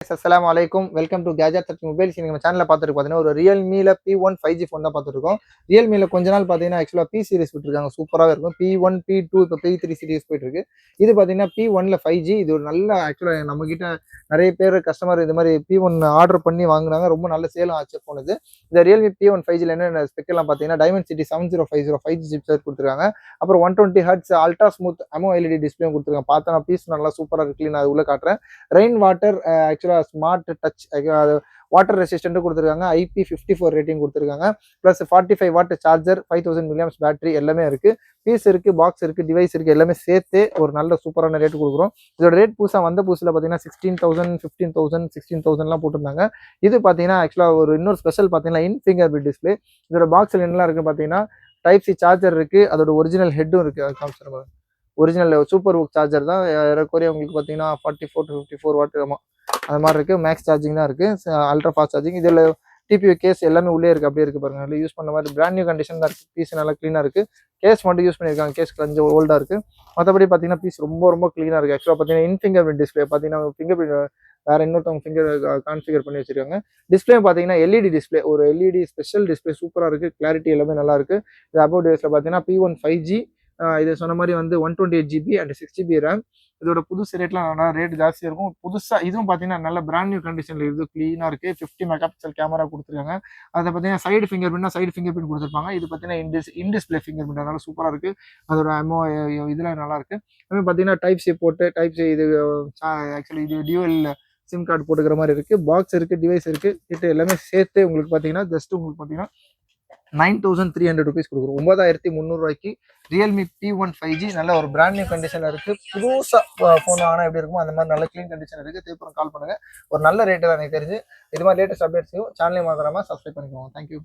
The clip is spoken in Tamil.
guys, assalamu alaikum. Welcome to Gadget 30 Mobiles. நம்ம சேனல்ல பார்த்துட்டு பார்த்தீங்கன்னா ஒரு Realme-ல P1 5G ஃபோன் தான் பார்த்துருக்கோம். Realme-ல கொஞ்ச நாள் பார்த்தீங்கன்னா ஆக்சுவலா P சீரிஸ் விட்டுருக்காங்க. சூப்பராவே இருக்கும். P1, P2 இப்போ P3 சீரிஸ் போயிட்டு இருக்கு. இது பார்த்தீங்கன்னா P1ல 5G. இது ஒரு நல்ல ஆக்சுவலா நம்ம கிட்ட நிறைய பேர் கஸ்டமர் இது மாதிரி P1 ஆர்டர் பண்ணி வாங்குனாங்க. ரொம்ப நல்ல சேலும் ஆச்சு ஃபோன் இது. இந்த Realme P1 5Gல என்னென்ன ஸ்பெக் எல்லாம் பார்த்தீங்கன்னா Dimensity 7050 5G சிப்செட் கொடுத்துருக்காங்க. அப்புறம் 120 Hz அல்ட்ரா ஸ்மூத் AMOLED டிஸ்பிளேயும் கொடுத்துருக்காங்க. பார்த்தா பீஸ் நல்லா சூப்பரா இருக்கு. நான் உள்ள காட்டுறேன். ரெயின் வாட்டர் ஆக்சுவலா ஸ்மார்ட் டச் வாட்டர் ரெசிஸ்டன்ட் கொடுத்துருக்காங்க. IP54 ரேட்டிங் கொடுத்துருக்காங்க. Plus 45 watt charger, 5000 mAh battery எல்லாமே இருக்கு. பீஸ் இருக்கு, பாக்ஸ் இருக்கு, டிவைஸ் இருக்கு, எல்லாமே சேர்த்து ஒரு நல்ல சூப்பரான ரேட் கொடுக்குறோம். இதோட ரேட் புதுசாக வந்த புதுசில் பார்த்தீங்கன்னா 16,000 15,000 16,000லாம் போட்டிருந்தாங்க. இது பார்த்தீங்கன்னா ஆக்சுவலா ஒரு இன்னொரு ஸ்பெஷல் பார்த்தீங்கன்னா இன் ஃபிங்கர் பிரிண்ட் டிஸ்பிளே. இதோட பாக்ஸில் என்னலாம் இருக்கு பார்த்தீங்கன்னா டைப் சி சார்ஜர் இருக்கு, அதோட ஒரிஜினல் ஹெட்டும் இருக்கு. காமிச்சிருப்பாங்க. ஒரிஜினல் சூப்பர் புக் சார்ஜர் தான். ஏறக்குறைய உங்களுக்கு பார்த்தீங்கன்னா 44 to 54 வாட் அந்த மாதிரி இருக்கு. மேக்ஸ் சார்ஜிங் தான் இருக்கு. Ultra fast charging. இதில் டிபியூ கேஸ் எல்லாமே உள்ளே இருக்கு, அப்படியே இருக்கு பாருங்க. நல்லா யூஸ் பண்ண மாதிரி பிராண்ட் நியூ கண்டிஷன் தான் இருக்கு. பீஸ் நல்லா க்ளீனா இருக்கு. கேஸ் மட்டும் யூஸ் பண்ணியிருக்காங்க. கேஸ் கொஞ்சம் ஓல்டா இருக்கு. மற்றபடி பார்த்தீங்கன்னா பீஸ் ரொம்ப க்ளீனா இருக்கு. ஆக்சுவலாக பார்த்தீங்கன்னா இன் ஃபிங்கர் பிரிண்ட் டிஸ்பிளே பார்த்தீங்கன்னா ஃபிங்கர் பிரிண்ட் வேற இன்னொருத்தவங்க ஃபிங்கர் கான்ஃபிகர் பண்ணி வச்சிருக்காங்க. டிஸ்பிளே பார்த்தீங்கன்னா எல்இடி டிஸ்பிளே, ஒரு எல்இடி ஸ்பெஷல் டிஸ்பிளே சூப்பராக இருக்கு. கிளாரிட்டி எல்லாமே நல்லா இருக்கு. இது அபவுட் டிவைஸ்ல பார்த்தீங்கன்னா P1 5G. இது சொன்ன மாதிரி வந்து 128GB அண்ட் 6GB ரேம். இதோட புதுசு ரேட்லாம் நல்லா ரேட் ஜாஸ்தியாக இருக்கும். புதுசாக இதுவும் பார்த்தீங்கன்னா நல்ல பிராண்ட் நியூ கண்டிஷனில் இது க்ளீனாக இருக்குது. 50 மெகாபிக்சல் கேமரா கொடுத்துருக்காங்க. அதை பார்த்தீங்கன்னா சைடு ஃபிங்கர் பிரிண்ட் கொடுத்துருப்பாங்க. இது பார்த்தீங்கன்னா இன்டிஸ்பிளே ஃபிங்கர் பிரிண்ட் அதனால சூப்பராக இருக்குது. அதோட அமோ இதில் நல்லா இருக்குது. அதுமாதிரி பார்த்தீங்கன்னா டைப் சி போட்டு டைப் சி இது ஆக்சுவலி இது டியூவல் சிம் கார்டு போட்டுக்கிற மாதிரி இருக்குது. பாக்ஸ் இருக்குது, டிவைஸ் இருக்குது, கிட்ட எல்லாமே சேர்த்து உங்களுக்கு பார்த்தீங்கன்னா ஜஸ்ட் உங்களுக்கு பார்த்தீங்கன்னா 9,300 rupees கொடுக்குறோம். 9,300 ரூபாய்க்கு Realme P1 5G நல்ல ஒரு பிராண்ட் நியூ கண்டிஷன்ல இருக்கு. புதுசா போன் ஆனா எப்படி இருக்குமோ அந்த மாதிரி நல்ல கிளீன் கண்டிஷன் இருக்கு. தேவைப்படும் கால் பண்ணுங்க. ஒரு நல்ல ரேட்டு தான் எனக்கு தெரிஞ்சு. இது மாதிரி லேட்டஸ்ட் அப்டேட்ஸையும் சேனலையும் மறக்காம சப்ஸ்கிரைப் பண்ணிக்கோங்க. தேங்க்யூ.